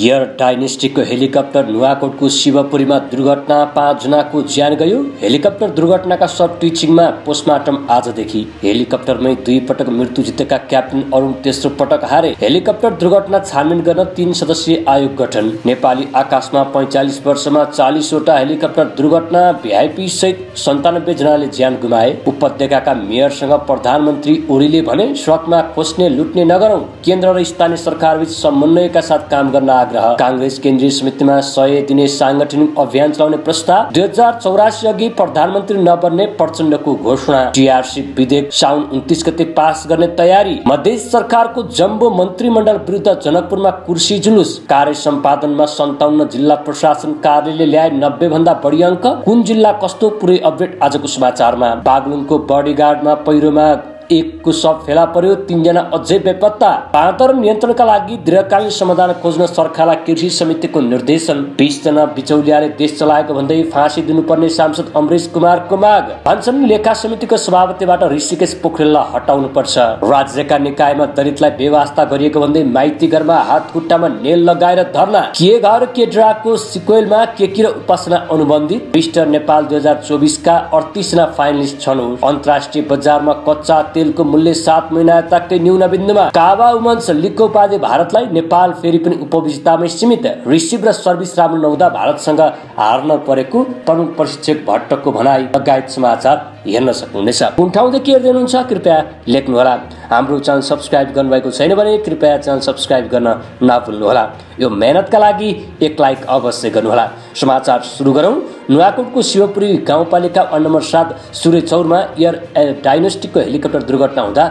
Air डाइनेस्टीको helicopter नुवाकोटको शिवपुरीमा दुर्घटना, 5 जनाको ज्यान गयो। हेलिकप्टर दुर्घटनाका सब टिचिङमा पोस्टमार्टम आजदेखि। हेलिकप्टरमै 2 पटक मृत्यु जितेका क्याप्टेन अरुण तेस्रो पटक हारे। हेलिकप्टर दुर्घटना छानबिन गर्न 3 सदस्यीय आयोग गठन। नेपाली आकाशमा 45 वर्षमा 40 वटा हेलिकप्टर दुर्घटना, भिआइपी सहित 97 जनाले ज्यान गुमाए। उपत्यकाका मेयरसँग प्रधानमन्त्री ओलीले भने सडकमा खोज्ने लुट्ने नगरौं, केन्द्र र स्थानीय सरकारबीच समन्वयका साथ काम गर्न आग्रह। कांग्रेस केन्द्रीय समितिमा 100 दिने सांगठनिक अभियान चलाउने प्रस्ताव। 2084 अघि प्रधानमन्त्री नबन्ने प्रचण्डको घोषणा। टीआरसी विधेयक साउन 29 गते पास गर्ने तयारी। मधेस सरकारको जम्बो मन्त्रीमण्डल विरुद्ध जनकपुरमा कुर्सी जुलुस। कार्य सम्पादनमा 57 जिल्ला प्रशासन कार्यालयले ल्याए 90 भन्दा बढी अङ्क। कुन जिल्ला कस्तो, पुरै अपडेट आजको समाचारमा। बागलुङको बडीगार्डमा पहिरोमा एकको शव फेला पर्यो, 3 जना अझै बेपत्ता। बाँदर नियन्त्रणका लागि दीर्घकालीन समाधान खोज्न सरकारलाई कृषि समितिको निर्देशन। 20 जना बिचौलियाले देश चलाएको भन्दै फाँसी दिनुपर्ने सांसद अमरेश कुमारको माग। भन्छन् लेखा समितिको सभापतिबाट ऋषिकेश पोखरेललाई हटाउनु पर्छ। राज्यका निकायमा दलितलाई बेवास्ता गरिएको भन्दै माइती घरमा हात खुट्टामा नेल लगाएर धरना। के घर के ड्राको सिक्वेलमा केकी र उपासना अनुबन्धित। मिस्टर नेपाल 2024 का 38 जना फाइनलिस्ट छन्। अन्तर्राष्ट्रिय बजारमा कच्चा तेलको मूल्य 7 महिना यताकै न्यून बिन्दुमा। काबा वुमन्स लिगको उपाधि भारतलाई। नेपाल फेरि पनि उपविजेतामै सीमित। रिसिभ र सर्भिस राम्रो नहुँदा भारतसँग हार्न परेको प्रमुख प्रशिक्षक भट्टको भनाई लगायत समाचार हेर्न सक्नुहुनेछ। कुन ठाउँदेखि हेर्दै हुनुहुन्छ कृपया लेख्नुहोला। हाम्रो च्यानल सब्स्क्राइब गर्नुभएको छैन भने कृपया च्यानल सब्स्क्राइब गर्न नभुल्नुहोला। यो मेहनतका लागि एक लाइक अवश्य गर्नुहोला। समाचार सुरु गरौँ। नुवाकोटको शिवपुरी गाउँपालिका वार्ड नम्बर 7 सूर्यचौरमा एयर डाइनेस्टीको हेलिकप्टर दुर्घटना हुँदा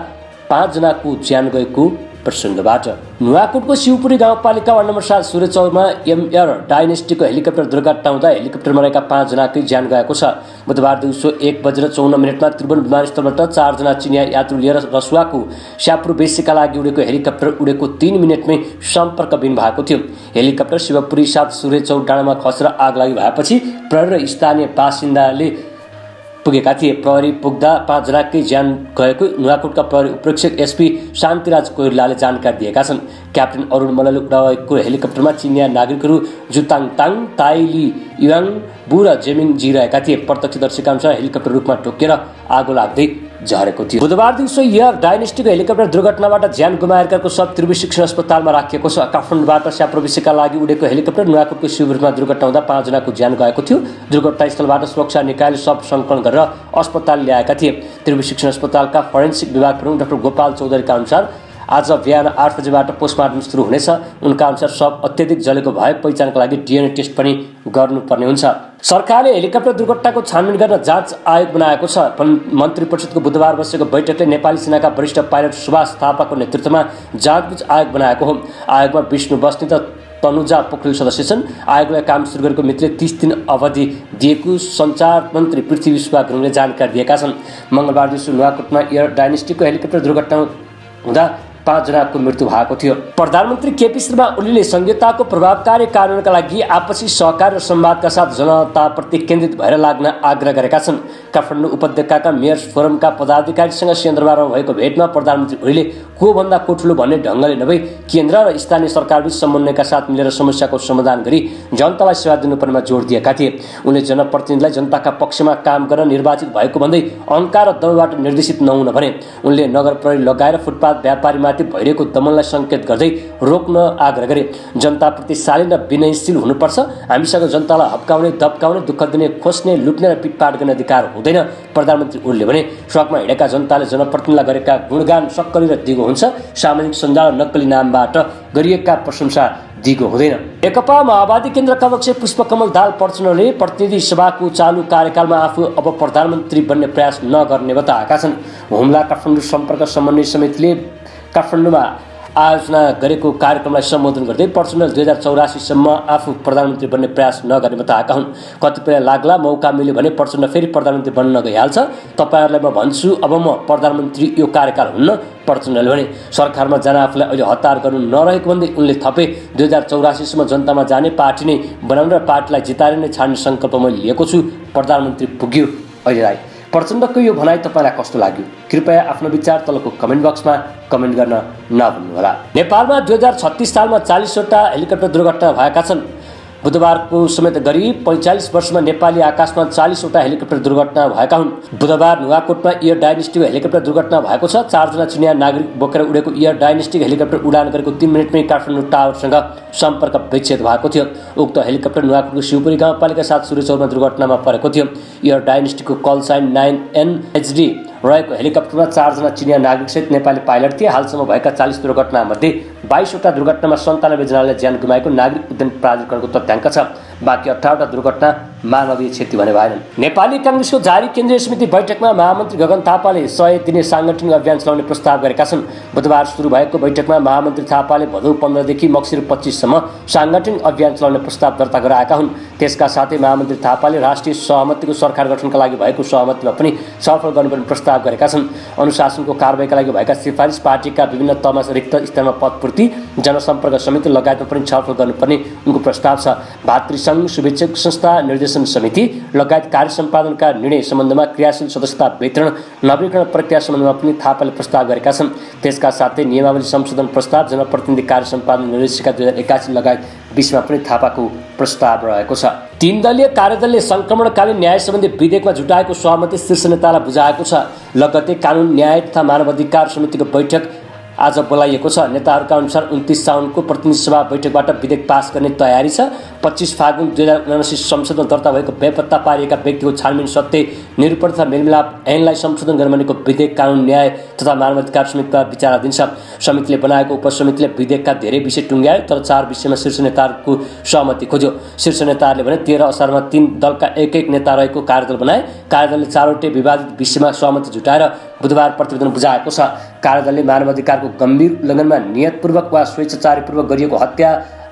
5 जनाको ज्यान गएको प्रसङ्गबाट। नुवाकोटको शिवपुरी गाउँपालिका वार्ड नम्बर 7 सूर्यचौरमा एयर डाइनेस्टीको हेलिकप्टर दुर्घटना हुँदा हेलिकप्टरमा रहेका 5 जनाकै ज्यान गएको छ। बुधबार दिउँसो 1:54 त्रिभुवन विमानस्थलबाट 4 जना चिनिया यात्रु लिएर रसुवाको स्यापुर बेसीका लागि उडेको हेलिकप्टर उडेको 3 मिनेटमै सम्पर्कविहीन भएको थियो। हेलिकप्टर शिवपुरी 7 सूर्यचौर डाँडामा खसेर आग लागि भएपछि प्रहरी र स्थानीय बासिन्दाले पुगेका थिए। प्रहरी पुग्दा 5 जनाकै ज्यान गएको नुवाकोटका प्रहरी उपरीक्षक एसपी शान्तिराज कोइरालाले जानकारी दिएका छन्। क्याप्टेन अरुण मल्लले उडाएको हेलिकप्टरमा चिनिया नागरिकहरू जुताङ ताङ, ताइली युवाङ, बु र जेमिङ जी रहेका थिए। प्रत्यक्षदर्शीका अनुसार हेलिकप्टर रुखमा ठोकिएर आगो लाग्दै झरेको थियो। बुधबार दिउँसो एयर डाइनेस्टीको हेलिकप्टर दुर्घटनाबाट ज्यान गुमाएकाको सब त्रिभुवन शिक्षण अस्पतालमा राखिएको छ। काठमाडौँबाट स्याप्रविसीका लागि उडेको हेलिकप्टर नुवाकोटको शिवपुरीमा दुर्घटना हुँदा 5 जनाको ज्यान गएको थियो। दुर्घटनास्थलबाट सुरक्षा निकायले शव संकलन गरेर अस्पताल ल्याएका थिए। त्रिभुवन शिक्षण अस्पतालका फोरेन्सिक विभाग प्रमुख डाक्टर गोपाल चौधरीका अनुसार आज बिहान 8 बजेबाट पोस्टमार्टम सुरु हुनेछ। उनका अनुसार शव अत्यधिक जलेको भए पहिचानका लागि डिएनए टेस्ट पनि गर्नुपर्ने हुन्छ। सरकारले हेलिकप्टर दुर्घटनाको छानबिन गर्न जाँच आयोग बनाएको छ। मन्त्री परिषदको बुधबार बसेको बैठकले नेपाली सेनाका वरिष्ठ पाइलट सुभाष थापाको नेतृत्वमा जाँचबुझ आयोग बनाएको हो। आयोगमा विष्णु बस्नेत र तनुजा पोखरेल सदस्य छन्। आयोगलाई काम सुरु गरेको मितिले 30 दिन अवधि दिएको सञ्चार मन्त्री पृथ्वी विश्वा गुरुङले जानकारी दिएका छन्। मंगलबार दिउँसो नुवाकोटमा एयर डाइनेस्टीको हेलिकप्टर दुर्घटना हुँदा 5 जनाको मृत्यु भएको थियो। प्रधानमन्त्री केपी शर्मा ओलीले संहिताको प्रभावकारी कार्यान्वयनका लागि आपसी सहकार र संवादका साथ जनताप्रति केन्द्रित भएर लाग्न आग्रह गरेका छन्। काठमाडौँ उपत्यकाका मेयर्स फोरमका पदाधिकारीसँग सिंहदरबारमा भएको भेटमा प्रधानमन्त्री ओलीले को भन्दा को ठुलो भन्ने ढङ्गले नभई केन्द्र र स्थानीय सरकारबीच समन्वयका साथ मिलेर समस्याको समाधान गरी जनतालाई सेवा दिनुपर्नेमा जोड दिएका थिए। उनले जनप्रतिनिधिलाई जनताका पक्षमा काम गर्न निर्वाचित भएको भन्दै अहङ्कार र दमबाट निर्देशित नहुन भने। उनले नगर प्रहरी लगाएर फुटपाथ व्यापारीमाथि भइरहेको दमनलाई सङ्केत गर्दै रोक्न आग्रह गरे। जनताप्रति शालीन र विनयशील हुनुपर्छ। हामीसँग जनतालाई हप्काउने, दप्काउने, दुःख दिने, खोज्ने, लुट्ने र पिटपाट गर्ने अधिकार हुँदैन। प्रधानमन्त्री ओलीले भने सडकमा हिँडेका जनताले जनप्रतिनिधिलाई गरेका गुणगान सक्कली र दिगो हुन्छ। सामाजिक सञ्जाल र नक्कली नामबाट गरिएका प्रशंसा दिगो हुँदैन। नेकपा माओवादी केन्द्रका अध्यक्ष पुष्पकमल दाहाल प्रचण्डले प्रतिनिधि सभाको चालु कार्यकालमा आफू अब प्रधानमन्त्री बन्ने प्रयास नगर्ने बताएका छन्। हुम्ला काठमाडौँ सम्पर्क समन्वय समितिले काठमाडौँमा आयोजना गरेको कार्यक्रमलाई सम्बोधन गर्दै प्रचण्डले 2084 सम्म आफू प्रधानमन्त्री बन्ने प्रयास नगर्ने बताएका हुन्। कतिपय लाग्ला मौका मिल्यो भने प्रचण्ड फेरि प्रधानमन्त्री बन्न गइहाल्छ। तपाईँहरूलाई म भन्छु अब म प्रधानमन्त्री यो कार्यकाल हुन्न, प्रचण्डले भने। सरकारमा जान आफूलाई अहिले हतार गर्नु नरहेको भन्दै उनले थपे 2084 सम्म जनतामा जाने, पार्टी नै बनाउने र पार्टीलाई जिताएर नै छाड्ने सङ्कल्प मैले लिएको छु। प्रधानमन्त्री पुग्यो अहिलेलाई। प्रचण्डको यो भनाइ तपाईँलाई कस्तो लाग्यो? कृपया आफ्नो विचार तलको कमेन्ट बक्समा कमेन्ट गर्न नभुल्नुहोला। नेपालमा 2036 सालमा 40 वटा हेलिकप्टर दुर्घटना भएका छन्। बुधबारको समेत गरी 45 वर्षमा नेपाली आकाशमा 40 वटा हेलिकप्टर दुर्घटना भएका हुन्। बुधबार नुवाकोटमा एयर डाइनेस्टिक हेलिकप्टर दुर्घटना भएको छ। 4 जना चिनिया नागरिक बोकेर उडेको एयर डाइनेस्टिक हेलिकप्टर उडान गरेको 3 मिनेटमै काठमाडौँ टावरसँग सम्पर्क विच्छेद भएको थियो। उक्त हेलिकप्टर नुवाकोटको शिवपुरी गाउँपालिका 7 सूर्यचौरमा दुर्घटनामा परेको थियो। एयर डाइनेस्टिकको कल साइन 9NHD रहेको हेलिकप्टरमा 4 जना चिनिया नागरिकसहित नेपाली पाइलट थिए। हालसम्म भएका 40 दुर्घटनामध्ये 22 वटा दुर्घटनामा 97 जनाले ज्यान गुमाएको नागरिक उड्डयन प्राधिकरणको तथ्याङ्क छ। बाँकी 18 वटा दुर्घटना मानवीय क्षति भने भएनन्। नेपाली कांग्रेसको जारी केन्द्रीय समिति बैठकमा महामन्त्री गगन थापाले 100 दिने साङ्गठनिक अभियान चलाउने प्रस्ताव गरेका छन्। बुधबार सुरु भएको बैठकमा महामन्त्री थापाले भदौ 15 देखि मक्सिर 25 सम्म साङ्गठनिक अभियान चलाउने प्रस्ताव दर्ता गराएका हुन्। त्यसका साथै महामन्त्री थापाले राष्ट्रिय सहमतिको सरकार गठनका लागि भएको सहमतिमा पनि छलफल गर्नुपर्ने प्रस्ताव गरेका छन्। अनुशासनको कारबाहीका लागि भएका सिफारिस, पार्टीका विभिन्न तहमा रिक्त स्थानमा पदपूर्ति, जनसम्पर्क समिति लगायतमा पनि छलफल गर्नुपर्ने उनको प्रस्ताव छ। भातृसङ्घ, शुभेच्छक संस्था, निर्देशन समिति लगायत कार्य सम्पादनका निर्णय सम्बन्धमा क्रियाशील सदस्यता वितरण, नवीकरण प्रक्रिया सम्बन्धमा पनि थापाले प्रस्ताव गरेका छन्। त्यसका साथै नियमावली संशोधन प्रस्ताव, जनप्रतिनिधि कार्य सम्पादन निर्देशिका 2081 लगायत 20मा पनि थापाको प्रस्ताव रहेको छ। 3 दलीय कार्यदलले सङ्क्रमणकालीन न्याय सम्बन्धी विधेयकमा जुटाएको सहमति शीर्ष नेतालाई बुझाएको छ। लगत्तै कानुन, न्याय तथा मानवाधिकार समितिको बैठक आज बोलाइएको छ। नेताहरूका अनुसार 29 साउनको प्रतिनिधि सभा बैठकबाट विधेयक पास गर्ने तयारी छ। 25 फागुन 2079 संसदमा दर्ता भएको बेपत्ता पारिएका व्यक्तिको छानबिन, सत्य निरूपण तथा मेलमिलाप ऐनलाई संशोधन गर्न भनेको विधेयक कानुन, न्याय तथा मानवाधिकार समितिमा विचाराधीन छ। समितिले बनाएको उपसमितिले विधेयकका धेरै विषय टुङ्ग्यायो, तर 4 विषयमा शीर्ष नेताहरूको सहमति खोज्यो। शीर्ष नेताहरूले भने 13 असारमा 3 दलका एक नेता रहेको कार्यदल बनाए। कार्यदलले 4वटै विवादित विषयमा सहमति जुटाएर बुधबार प्रतिवेदन बुझाएको छ। कार्यदलले मानवाधिकारको गम्भीर उल्लङ्घनमा नियतपूर्वक वा स्वेच्छाचारीपूर्वक गरिएको हत्या,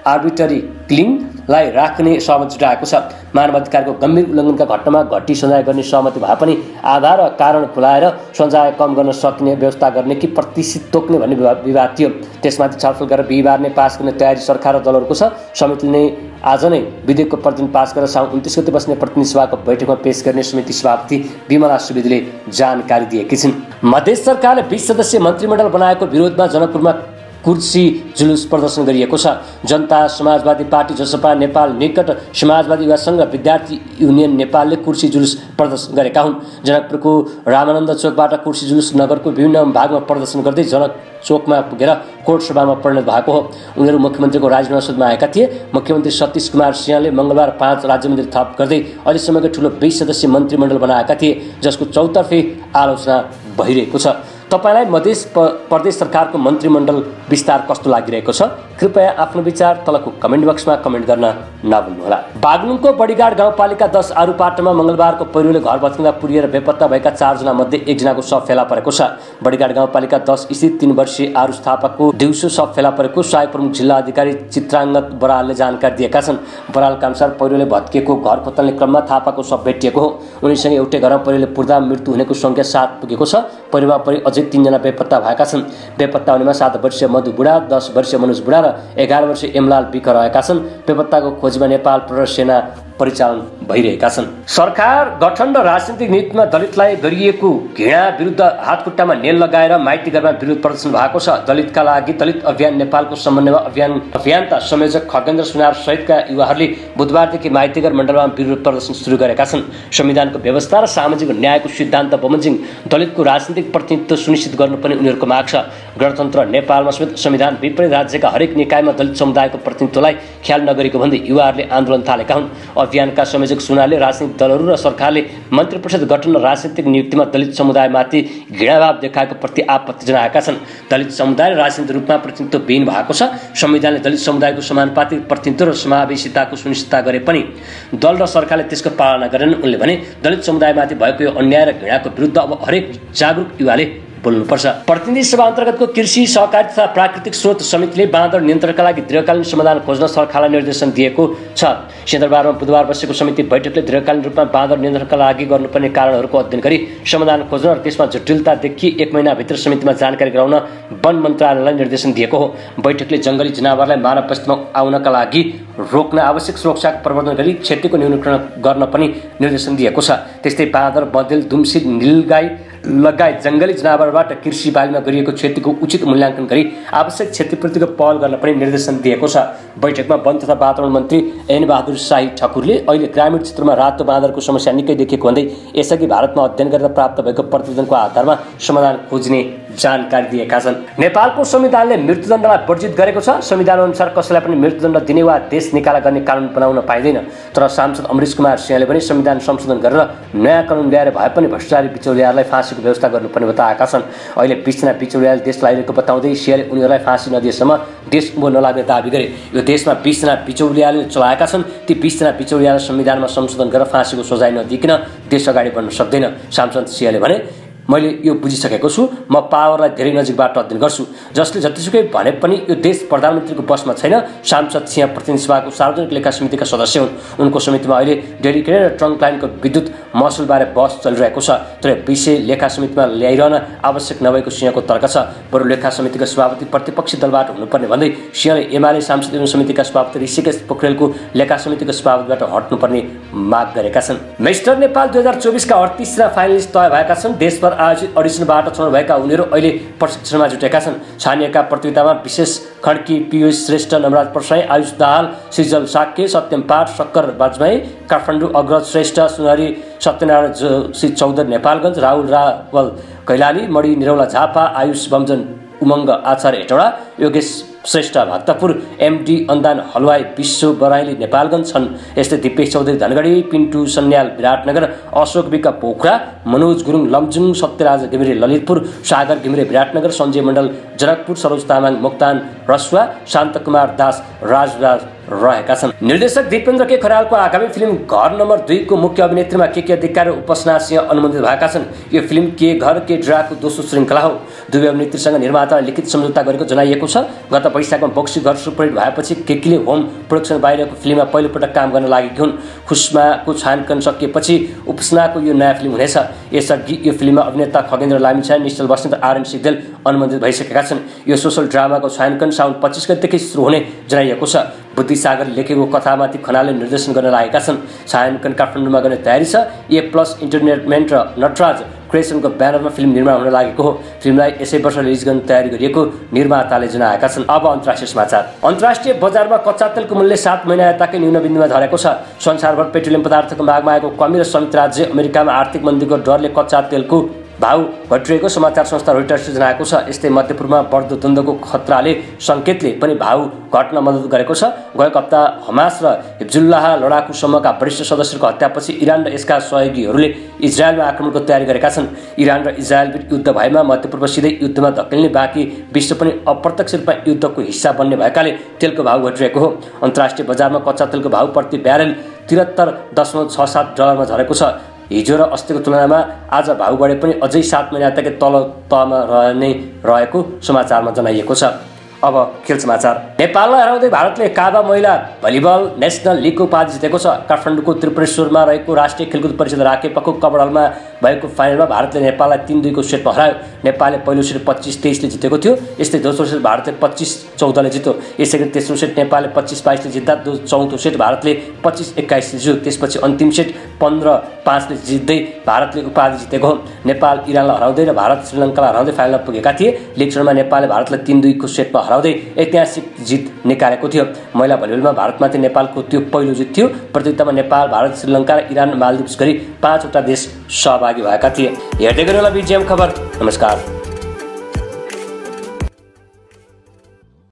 आर्बिट्ररी किलिङलाई राख्ने सहमति जुटाएको छ। मानवाधिकारको गम्भीर उल्लङ्घनका घटनामा घटी सजाय गर्ने सहमति भए पनि आधार र कारण खुलाएर सजाय कम गर्न सक्ने व्यवस्था गर्ने कि प्रतिशत तोक्ने भन्ने विवाद थियो। त्यसमाथि छलफल गरेर बिहिबार नै पास गर्ने तयारी सरकार र दलहरूको छ। समितिले नै आज नै विधेयकको प्रतिवेदन पास गरेर साउन 29 गते बस्ने प्रतिनिधि सभाको बैठकमा पेश गर्ने समिति सभापति विमला सुवेदीले जानकारी दिएकी छिन्। मधेस सरकारले 20 सदस्यीय मन्त्रीमण्डल बनाएको विरोधमा जनकपुरमा कुर्सी जुलुस प्रदर्शन गरिएको छ। जनता समाजवादी पार्टी, जसपा नेपाल, निकट समाजवादी युवा सङ्घ र विद्यार्थी युनियन नेपालले कुर्सी जुलुस प्रदर्शन गरेका हुन्। जनकपुरको रामानन्द चोकबाट कुर्सी जुलुस नगरको विभिन्न भागमा प्रदर्शन गर्दै जनक चोकमा पुगेर कोर्ट सभामा परिणत भएको हो। उनीहरू मुख्यमन्त्रीको राजनिवासमा आएका थिए। मुख्यमन्त्री सतीश कुमार सिंहले मङ्गलबार 5 राज्यमन्त्री थप गर्दै अहिलेसम्मकै ठुलो 20 सदस्यीय मन्त्रीमण्डल बनाएका थिए, जसको चौतर्फी आलोचना भइरहेको छ। तपाईलाई मध्य प्रदेश सरकारको मन्त्रीमण्डल विस्तार कस्तो लागिरहेको छ? कृपया आफ्नो विचार तलको कमेन्ट बक्समा कमेन्ट गर्न नभुल्नुहोला। बागलुङको बडीगाड गाउँपालिका 10 आरुपाटामा मङ्गलबारको पहिरोले घर भत्किँदा पुरिएर बेपत्ता भएका 4 जना मध्ये 1 जनाको शव फेला परेको छ। बडीगाड गाउँपालिका 10 स्थित 3 वर्षीय आरुष थापाको दिउँसो शव फेला परेको सहायक प्रमुख जिल्ला अधिकारी चित्राङ्गत बरालले जानकारी दिएका छन्। बरालका अनुसार पहिरोले भत्किएको घर खोतल्ने क्रममा थापाको शव भेटिएको हो। उनीसँग एउटै घरमा पहिरोले पुर्दा मृत्यु हुनेको सङ्ख्या 7 पुगेको छ। पहिरोमा परि अझै 3 जना बेपत्ता भएका छन्। बेपत्ता हुनेमा 7 वर्षीय मधु बुढा, 10 वर्षीय मनोज बुढा र 11 वर्षीय एमलाल विक रहेका छन्। बेपत्ताको खोजीमा नेपाल प्रहरी सेना परिचालन भइरहेका छन्। सरकार गठन र राजनीतिक नीतिमा दलितलाई गरिएको घृणा विरुद्ध हातखुट्टामा नेल लगाएर माइतीघरमा विरोध प्रदर्शन भएको छ। दलितका लागि दलित अभियान नेपालको समन्वय अभियानता संयोजक खगेन्द्र सुनार सहितका युवाहरूले बुधबारदेखि माइतीघर मण्डलमा विरोध प्रदर्शन सुरु गरेका छन्। संविधानको व्यवस्था र सामाजिक न्यायको सिद्धान्त बमोजिम दलितको राजनीतिक प्रतिनिधित्व सुनिश्चित गर्नुपर्ने उनीहरूको माग छ। गणतन्त्र नेपालमा समेत संविधान विपरीत राज्यका हरेक निकायमा दलित समुदायको प्रतिनिधित्वलाई ख्याल नगरेको भन्दै युवाहरूले आन्दोलन थालेका हुन्। अभियानका संयोजक सुनारले राजनीतिक दलहरू र सरकारले मन्त्री परिषद गठन र राजनीतिक नियुक्तिमा दलित समुदायमाथि घृणाभाव देखाएको प्रति आपत्ति जनाएका छन्। दलित समुदाय राजनीतिक रूपमा प्रतिनिधित्वविहीन भएको छ। संविधानले दलित समुदायको समानुपातिक प्रतिनिधित्व र समावेशिताको सुनिश्चितता गरे पनि दल र सरकारले त्यसको पालना गरेनन्। उनले भने दलित समुदायमाथि भएको यो अन्याय र घृणाको विरुद्ध अब हरेक जागरुक युवाले बोल्नुपर्छ। प्रतिनिधि सभा अन्तर्गतको कृषि सहकारी तथा प्राकृतिक स्रोत समितिले बाँदर नियन्त्रणका लागि दीर्घकालीन समाधान खोज्न सरकारलाई निर्देशन दिएको छ। सिंहदरबारमा बुधबार बसेको समिति बैठकले दीर्घकालीन रूपमा बाँदर नियन्त्रणका लागि गर्नुपर्ने कारणहरूको अध्ययन गरी समाधान खोज्न र त्यसमा जटिलता देखि 1 महिनाभित्र समितिमा जानकारी गराउन वन मन्त्रालयलाई निर्देशन दिएको हो। बैठकले जङ्गली जनावरलाई मानव बस्तीमा आउनका लागि रोक्न आवश्यक सुरक्षाको प्रवर्धन गरी क्षतिको न्यूनीकरण गर्न पनि निर्देशन दिएको छ। त्यस्तै बाँदर, बँदेल, दुम्सी, नीलगाई लगायत जङ्गली जनावरबाट कृषि बालीमा गरिएको क्षतिको उचित मूल्याङ्कन गरी आवश्यक क्षतिपूर्तिको पहल गर्न पनि निर्देशन दिएको छ। बैठकमा वन तथा वातावरण मन्त्री एन बहादुर शाही ठाकुरले अहिले ग्रामीण क्षेत्रमा रातो बाँदरको समस्या निकै देखिएको भन्दै यसअघि भारतमा अध्ययन गरेर प्राप्त भएको प्रतिवेदनको आधारमा समाधान खोज्ने जानकारी दिएका छन्। नेपालको संविधानले मृत्युदण्डलाई वर्जित गरेको छ। संविधान अनुसार कसैलाई पनि मृत्युदण्ड दिने वा देश निकाला गर्ने कानुन बनाउन पाइँदैन। तर सांसद अमरेश कुमार सिंहले पनि संविधान संशोधन गरेर नयाँ कानुन ल्याएर भए पनि भ्रष्टाचारी बिचौलियाहरूलाई फाँसीको व्यवस्था गर्नुपर्ने बताएका छन्। अहिले 20 जना बिचौलियाले देश लागिरहेको बताउँदै सिंहले उनीहरूलाई फाँसी नदिएसम्म देश उँभो नलाग्ने दाबी गरे। यो देशमा 20 जना बिचौलियाले चलाएका छन्। ती 20 जना बिचौलियालाई संविधानमा संशोधन गरेर फाँसीको सजाय नदिइकन देश अगाडि बढ्न सक्दैन। सांसद सिंहले भने, मैले यो बुझिसकेको छु, म पावरलाई धेरै नजिकबाट अध्ययन गर्छु। जसले जतिसुकै भने पनि यो देश प्रधानमन्त्रीको बसमा छैन। सांसद सिंह प्रतिनिधि सभाको सार्वजनिक लेखा समितिका सदस्य हुन्। उनको समितिमा अहिले डेडिकेटेड र ट्रङ्क लाइनको विद्युत महसुलबारे बहस चलिरहेको छ। तर विषय लेखा समितिमा ल्याइरहन आवश्यक नभएको सिंहको तर्क छ। बरु लेखा समितिका सभापति प्रतिपक्षी दलबाट हुनुपर्ने भन्दै सिंहले एमाले सांसद एवं समितिका सभापति ऋषिकेश पोखरेलको लेखा समितिको सभापतिबाट हट्नुपर्ने माग गरेका छन्। मिस्टर नेपाल 2024 का 38 जना फाइनलिस्ट तय भएका छन्। देशभर आयोजित अडिसनबाट छनौट भएका उनीहरू अहिले प्रशिक्षणमा जुटेका छन्। छानिएका प्रतियोगितामा विशेष खड्की, पीयूष श्रेष्ठ, नमराज परसाई, आयुष दाहाल, सृजल साक्य, सत्यम पाठ, शक्कर बाजमाई, काठमाडौँ अग्रज श्रेष्ठ, सुनारी सत्यनारायण जोशी चौधरी नेपालगञ्ज, राहुल रावल कैलाली, मणि निरौला झापा, आयुष बमजन उमङ्ग आचार्य हेटौडा, योगेश श्रेष्ठ भक्तपुर, एमडी अन्दान हलवाई विश्व बराइली नेपालगञ्ज छन्। यस्तै दिपेश चौधरी धनगढी, पिन्टु सन्याल विराटनगर, अशोक विका पोखरा, मनोज गुरुङ लमजुङ, सत्यराज घिमिरे ललितपुर, सागर घिमिरे विराटनगर, सञ्जय मण्डल जनकपुर, सरोज तामाङ मोक्तान रसुवा, शान्त कुमार दास राजराज रहेका छन्। निर्देशक दिपेन्द्र के खरालको आगामी फिल्म घर नम्बर 2 को मुख्य अभिनेत्रीमा के अधिकारी र उपासना सिंह अनुमोदित भएका छन्। यो फिल्म के घर के ड्राको दोस्रो श्रृङ्खला हो। दुवै अभिनेत्रीसँग निर्माताले लिखित सम्झौता गरेको जनाइएको छ। गत वैशाखमा बक्सी घर सुपरहिट भएपछि केकीले होम प्रोडक्सन बाहिरको फिल्ममा पहिलोपटक काम गर्न लागेकी हुन्। खुस्माको छायाङ्कन सकिएपछि उपासनाको यो नयाँ फिल्म हुनेछ। यसअघि यो फिल्ममा अभिनेता खगेन्द्र लामिछाने, निश्चल बस्नेत र आरएन सिग्देल अनुमोदित भइसकेका छन्। यो सोसल ड्रामाको छायाङ्कन साउन 25 गतेदेखि सुरु हुने जनाइएको छ। बुद्धिसागर लेखेको कथामाथि खनालले निर्देशन गर्न लागेका छन्। छायाङ्कन काठमाडौँमा गर्ने तयारी छ। ए+ इन्टरटेनमेन्ट र नटराज क्रिएसनको ब्यानरमा फिल्म निर्माण हुन लागेको हो। फिल्मलाई यसै वर्ष रिलिज गर्ने तयारी गरिएको निर्माताले जनाएका छन्। अब अन्तर्राष्ट्रिय समाचार। अन्तर्राष्ट्रिय बजारमा कच्चा तेलको मूल्य 7 महिना यताकै न्यून बिन्दुमा झरेको छ। संसारभर पेट्रोलियम पदार्थको मागमा आएको कमी र संयुक्त राज्य अमेरिकामा आर्थिक मन्दीको डरले कच्चा तेलको भाउ घटिरहेको समाचार संस्था रोइटर्सले जनाएको छ। यस्तै मध्यपूर्वमा बढ्दो द्वन्द्वको खतराले सङ्केतले पनि भाउ घट्न मद्दत गरेको छ। गएको हप्ता हमास र हिजबुल्लाह लडाकु समूहका वरिष्ठ सदस्यहरूको हत्यापछि इरान र यसका सहयोगीहरूले इजरायलमा आक्रमणको तयारी गरेका छन्। इरान र इजरायलबीच युद्ध भएमा मध्यपूर्व सिधै युद्धमा धकेल्ने, बाँकी विश्व पनि अप्रत्यक्ष रूपमा युद्धको हिस्सा बन्ने भएकाले तेलको भाउ घटिरहेको हो। अन्तर्राष्ट्रिय बजारमा कच्चा तेलको भाउ प्रति ब्यारेल $73.67 झरेको छ। हिजो र अस्तिको तुलनामा आज भाउ बढे पनि अझै 7 महिना यताकै तहमा रहेको समाचारमा जनाइएको छ। अब खेल समाचार। नेपाललाई हराउँदै भारतले काबा महिला भलिबल नेसनल लिगको उपाधि जितेको छ। काठमाडौँको त्रिपुरेश्वरमा रहेको राष्ट्रिय खेलकुद परिषद राकेपाको कबड हलमा भएको फाइनलमा भारतले नेपाललाई 3-2 को सेटमा हरायो। नेपालले पहिलो सेट 25-23 ले जितेको थियो। यस्तै दोस्रो सेट भारतले 25-14 ले जित्यो। यसैगरी तेस्रो सेट नेपालले 25-22 ले जित्दा चौथो सेट भारतले 25-21 ले जित्यो। त्यसपछि अन्तिम सेट 15-5 ले जित्दै भारतले उपाधि जितेको हो। नेपाल इरानलाई हराउँदै र भारत श्रीलङ्कालाई हराउँदै फाइनलमा पुगेका थिए। लिग स्तरमा नेपालले भारतलाई 3-2 को सेटमा हराउँदै ऐतिहासिक जित निकालेको थियो। महिला भलिबलमा भारतमाथि नेपालको त्यो पहिलो जित थियो। प्रतियोगितामा नेपाल, भारत, श्रीलङ्का र इरान, मालदिभ्स गरी 5 वटा देश सहभागी भएका थिए। हेर्दै गर्नुहोला बीजीएम खबर। नमस्कार।